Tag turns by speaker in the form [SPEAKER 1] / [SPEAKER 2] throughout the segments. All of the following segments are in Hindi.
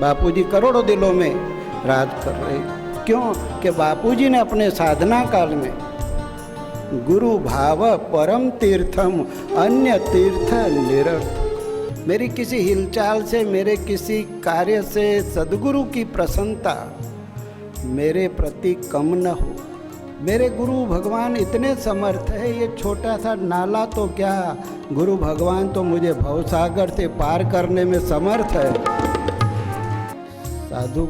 [SPEAKER 1] बापूजी करोड़ों दिलों में राज कर रहे। क्यों कि बापूजी ने अपने साधना काल में गुरु भाव परम तीर्थम अन्य तीर्थ निरर्थ, मेरी किसी हिलचाल से, मेरे किसी कार्य से सद्गुरु की प्रसन्नता मेरे प्रति कम न हो। मेरे गुरु भगवान इतने समर्थ है, ये छोटा सा नाला तो क्या, गुरु भगवान तो मुझे भवसागर से पार करने में समर्थ है। साधु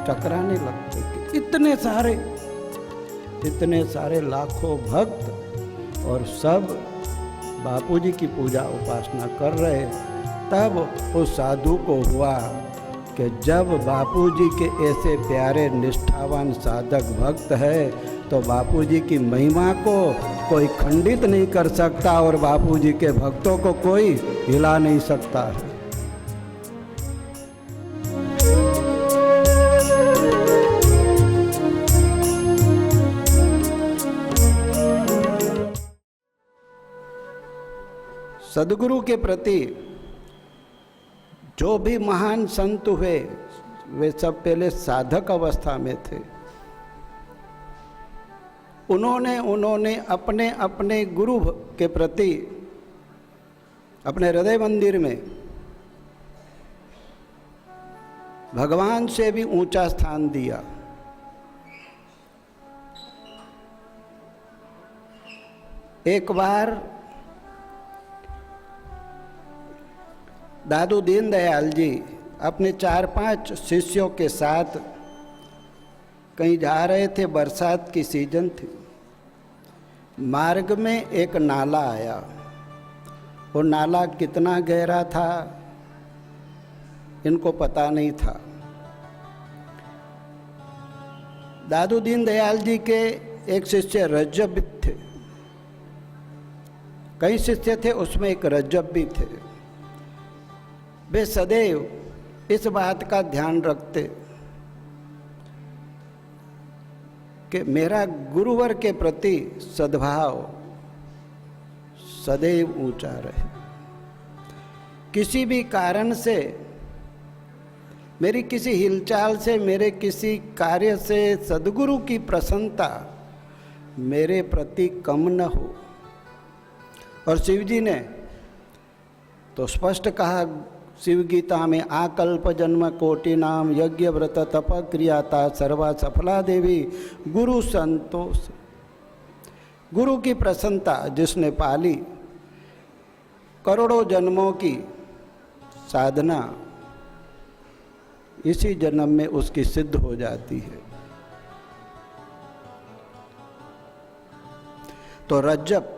[SPEAKER 1] टकराने लगते कि इतने सारे लाखों भक्त और सब बापूजी की पूजा उपासना कर रहे। तब उस साधु को हुआ कि जब बापूजी के ऐसे प्यारे निष्ठावान साधक भक्त है तो बापूजी की महिमा को कोई खंडित नहीं कर सकता और बापूजी के भक्तों को कोई हिला नहीं सकता है। सद्गुरु के प्रति जो भी महान संत हुए वे सब पहले साधक अवस्था में थे। उन्होंने अपने अपने गुरु के प्रति अपने हृदय मंदिर में भगवान से भी ऊंचा स्थान दिया। एक बार दादू दीनदयाल जी अपने 4-5 शिष्यों के साथ कहीं जा रहे थे। बरसात की सीजन थी। मार्ग में एक नाला आया। वो नाला कितना गहरा था इनको पता नहीं था। दादू दीनदयाल जी के एक शिष्य रज्जब थे, कई शिष्य थे, उसमें एक रज्जब भी थे। वे सदैव इस बात का ध्यान रखते कि मेरा गुरुवर के प्रति सद्भाव सदैव ऊंचा रहे। किसी भी कारण से, मेरी किसी हिलचाल से, मेरे किसी कार्य से सद्गुरु की प्रसन्नता मेरे प्रति कम न हो। और शिव जी ने तो स्पष्ट कहा शिव गीता में, आकल्प जन्म कोटि नाम यज्ञ व्रत तप क्रियाता सर्वा सफला देवी गुरु संतोष। गुरु की प्रसन्नता जिसने पाली, करोड़ों जन्मों की साधना इसी जन्म में उसकी सिद्ध हो जाती है। तो रज्जब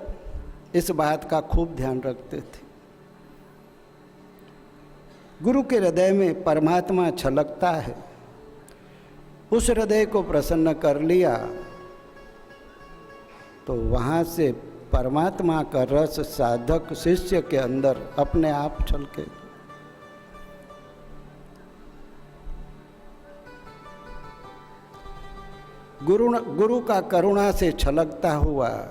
[SPEAKER 1] इस बात का खूब ध्यान रखते थे। गुरु के हृदय में परमात्मा छलकता है, उस हृदय को प्रसन्न कर लिया तो वहाँ से परमात्मा का रस साधक शिष्य के अंदर अपने आप छलके। गुरु का करुणा से छलकता हुआ,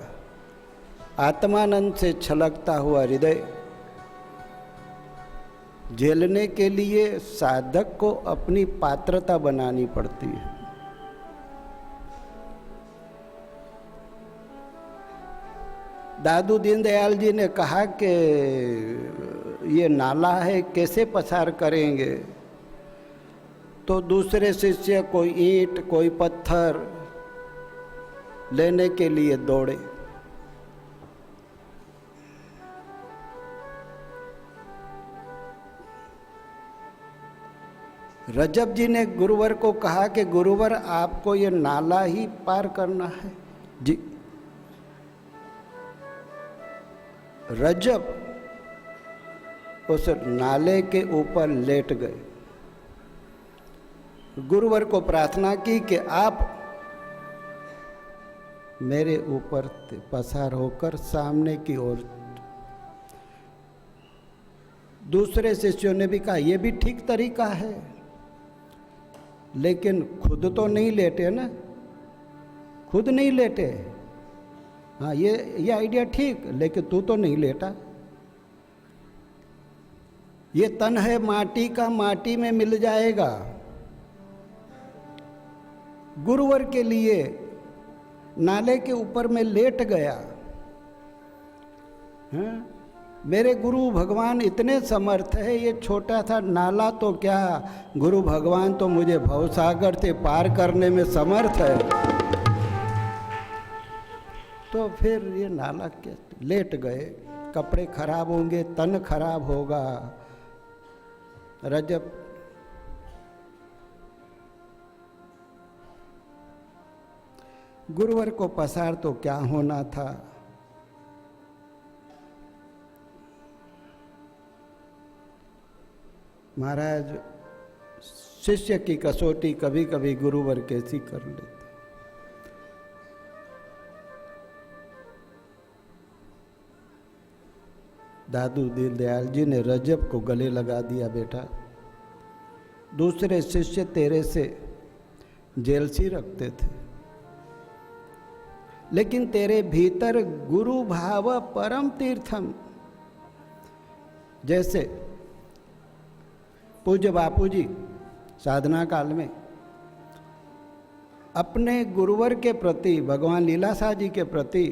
[SPEAKER 1] आत्मानंद से छलकता हुआ हृदय झेलने के लिए साधक को अपनी पात्रता बनानी पड़ती है। दादू दीनदयाल जी ने कहा कि ये नाला है, कैसे पसार करेंगे? तो दूसरे शिष्य कोई ईंट कोई पत्थर लेने के लिए दौड़े। रज्जब जी ने गुरुवर को कहा कि गुरुवर आपको ये नाला ही पार करना है जी। रज्जब उस नाले के ऊपर लेट गए। गुरुवर को प्रार्थना की कि आप मेरे ऊपर पसार होकर सामने की ओर। दूसरे शिष्यों ने भी कहा ये भी ठीक तरीका है, लेकिन खुद तो नहीं लेटे ना, खुद नहीं लेटे। हाँ ये आइडिया ठीक, लेकिन तू तो नहीं लेटा। ये तन है माटी का, माटी में मिल जाएगा। गुरुवर के लिए नाले के ऊपर में लेट गया। मेरे गुरु भगवान इतने समर्थ है, ये छोटा सा नाला तो क्या, गुरु भगवान तो मुझे भवसागर से पार करने में समर्थ है। तो फिर ये नाला क्या, लेट गए, कपड़े खराब होंगे, तन खराब होगा। रजब गुरुवर को पसार तो क्या होना था। महाराज शिष्य की कसौटी कभी कभी गुरुवर कैसी कर लेते। दादू दीनदयाल जी ने रजब को गले लगा दिया, बेटा दूसरे शिष्य तेरे से जेलसी रखते थे, लेकिन तेरे भीतर गुरु भाव परम तीर्थम। जैसे पूज्य बापूजी साधना काल में अपने गुरुवर के प्रति, भगवान लीलाशाह जी के प्रति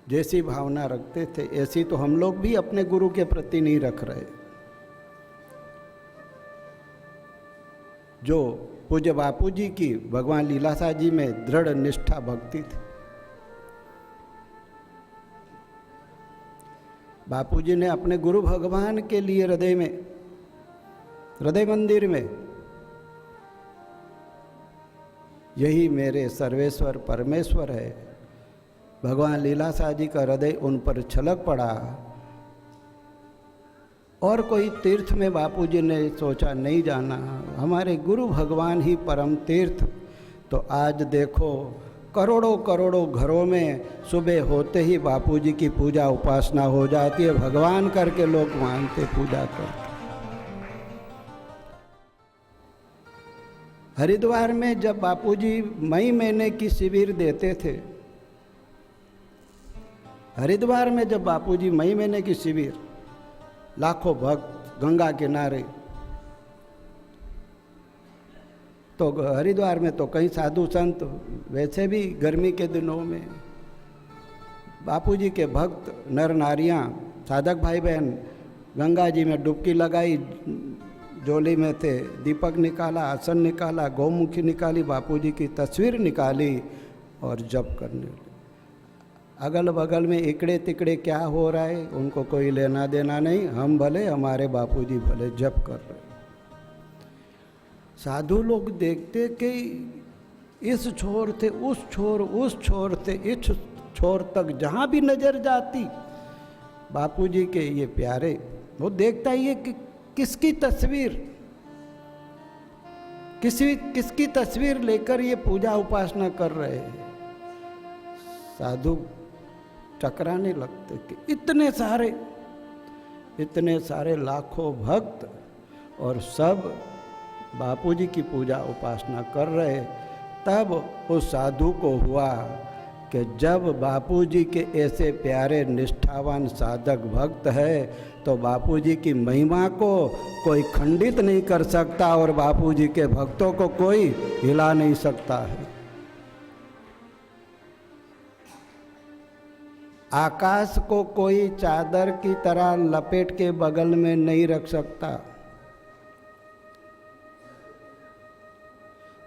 [SPEAKER 1] जैसी भावना रखते थे, ऐसी तो हम लोग भी अपने गुरु के प्रति नहीं रख रहे। जो पूज्य बापूजी की भगवान लीलाशाह जी में दृढ़ निष्ठा भक्ति थी। बापूजी ने अपने गुरु भगवान के लिए हृदय मंदिर में, यही मेरे सर्वेश्वर परमेश्वर है, भगवान लीलाशाह जी का हृदय उन पर छलक पड़ा। और कोई तीर्थ में बापूजी ने सोचा नहीं जाना, हमारे गुरु भगवान ही परम तीर्थ। तो आज देखो करोड़ों करोड़ों घरों में सुबह होते ही बापूजी की पूजा उपासना हो जाती है, भगवान करके लोग मानते, पूजा करते। हरिद्वार में जब बापूजी मई महीने की शिविर देते थे, हरिद्वार में जब बापूजी मई महीने की शिविर, लाखों भक्त गंगा किनारे, तो हरिद्वार में तो कई साधु संत, वैसे भी गर्मी के दिनों में बापूजी के भक्त नर नारियां, साधक भाई बहन गंगा जी में डुबकी लगाई, झोली में थे दीपक निकाला, आसन निकाला, गौमुखी निकाली, बापूजी की तस्वीर निकाली और जप करने लगे। अगल बगल में इकड़े तिकड़े क्या हो रहा है उनको कोई लेना देना नहीं, हम भले हमारे बापूजी भले जप कर रहे। साधु लोग देखते कि इस छोर थे उस छोर, उस छोर थे इस छोर तक, जहाँ भी नजर जाती बापूजी के ये प्यारे, वो देखता ये कि किसकी तस्वीर, किसकी तस्वीर लेकर ये पूजा उपासना कर रहे हैं। साधु चकराने लगते कि इतने सारे लाखों भक्त और सब बापूजी की पूजा उपासना कर रहे। तब उस साधु को हुआ कि जब बापूजी के ऐसे प्यारे निष्ठावान साधक भक्त है तो बापूजी की महिमा को कोई खंडित नहीं कर सकता और बापूजी के भक्तों को कोई हिला नहीं सकता है। आकाश को कोई चादर की तरह लपेट के बगल में नहीं रख सकता,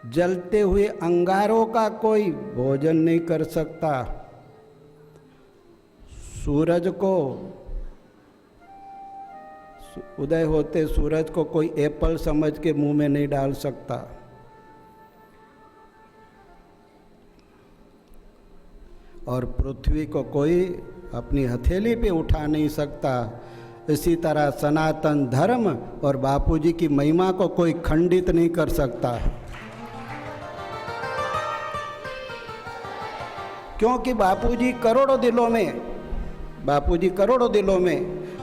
[SPEAKER 1] जलते हुए अंगारों का कोई भोजन नहीं कर सकता, सूरज को उदय होते सूरज को कोई एप्पल समझ के मुंह में नहीं डाल सकता, और पृथ्वी को कोई अपनी हथेली पे उठा नहीं सकता। इसी तरह सनातन धर्म और बापूजी की महिमा को कोई खंडित नहीं कर सकता, क्योंकि बापूजी करोड़ों दिलों में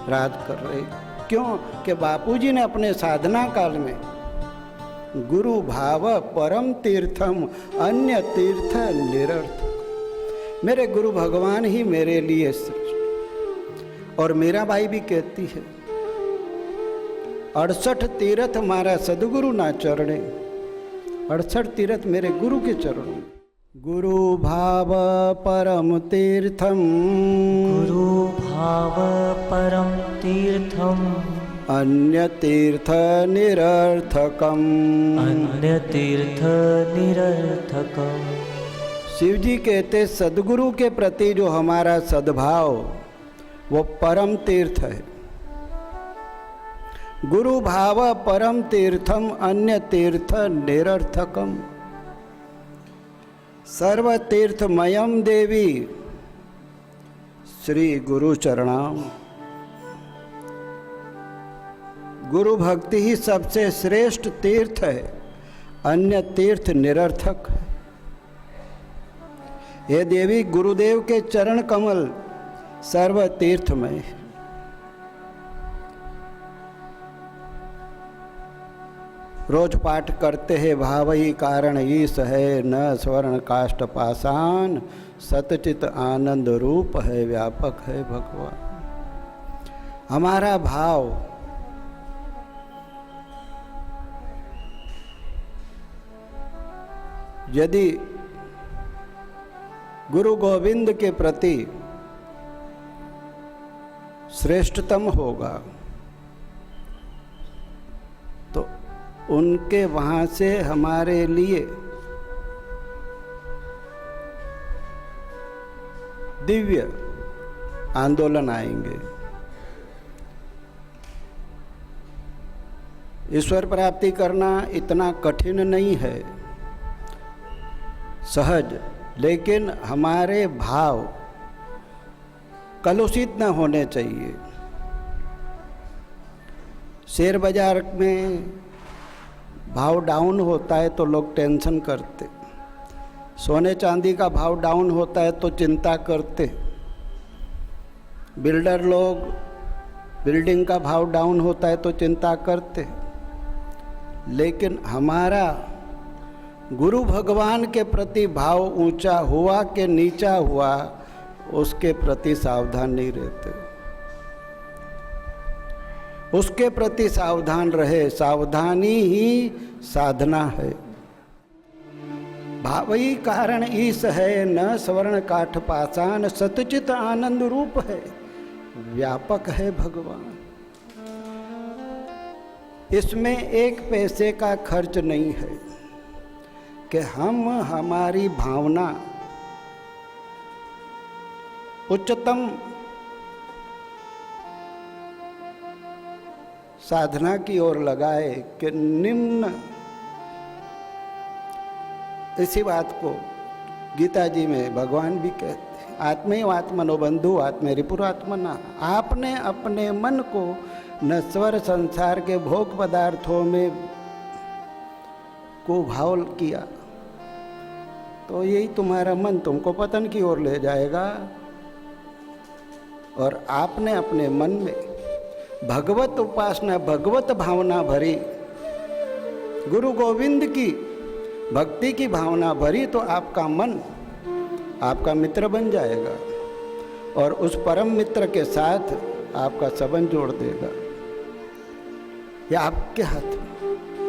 [SPEAKER 1] राज कर रहे। क्यों कि बापूजी ने अपने साधना काल में गुरु भाव परम तीर्थम अन्य तीर्थ निरर्थ, मेरे गुरु भगवान ही मेरे लिए, और मीरा बाई भी कहती है 68 तीर्थ मारा सदगुरु ना चरणे, 68 तीर्थ मेरे गुरु के चरणों। गुरु भाव परम तीर्थम,
[SPEAKER 2] गुरु भाव परम तीर्थम,
[SPEAKER 1] अन्य तीर्थ निरर्थकम,
[SPEAKER 2] अन्य तीर्थ निरर्थकम।
[SPEAKER 1] शिव जी कहते सदगुरु के प्रति जो हमारा सद्भाव वो परम तीर्थ है। गुरु भाव परम तीर्थम, अन्य तीर्थ निरर्थकम। सर्व तीर्थमयम देवी श्री गुरु चरणाम। गुरु भक्ति ही सबसे श्रेष्ठ तीर्थ है, अन्य तीर्थ निरर्थक है। हे देवी, गुरुदेव के चरण कमल सर्व तीर्थमय है। रोज पाठ करते हैं भाव ही कारण ईश है, न स्वर्ण काष्ठ पाषाण, सतचित आनंद रूप है, व्यापक है भगवान। हमारा भाव यदि गुरु गोविंद के प्रति श्रेष्ठतम होगा तो उनके वहाँ से हमारे लिए दिव्य आंदोलन आएंगे। ईश्वर प्राप्ति करना इतना कठिन नहीं है, सहज, लेकिन हमारे भाव कलुषित न होने चाहिए। शेयर बाजार में भाव डाउन होता है तो लोग टेंशन करते, सोने चांदी का भाव डाउन होता है तो चिंता करते, बिल्डर लोग बिल्डिंग का भाव डाउन होता है तो चिंता करते। लेकिन हमारा गुरु भगवान के प्रति भाव ऊंचा हुआ कि नीचा हुआ, उसके प्रति सावधान नहीं रहते। उसके प्रति सावधान रहे, सावधानी ही साधना है। भाव ही कारण ईश है, न स्वर्ण काठ पाषाण, सतचित आनंद रूप है, व्यापक है भगवान। इसमें एक पैसे का खर्च नहीं है कि हम हमारी भावना उच्चतम साधना की ओर लगाए कि निम्न। इसी बात को गीता जी में भगवान भी कहते हैं, आत्मेव आत्मनो बंधु आत्मेरिपुरात्मना। आपने अपने मन को नश्वर संसार के भोग पदार्थों में को भाव किया तो यही तुम्हारा मन तुमको पतन की ओर ले जाएगा। और आपने अपने मन में भगवत उपासना, भगवत भावना भरी, गुरु गोविंद की भक्ति की भावना भरी तो आपका मन आपका मित्र बन जाएगा और उस परम मित्र के साथ आपका संबंध जोड़ देगा। यह आपके हाथ में।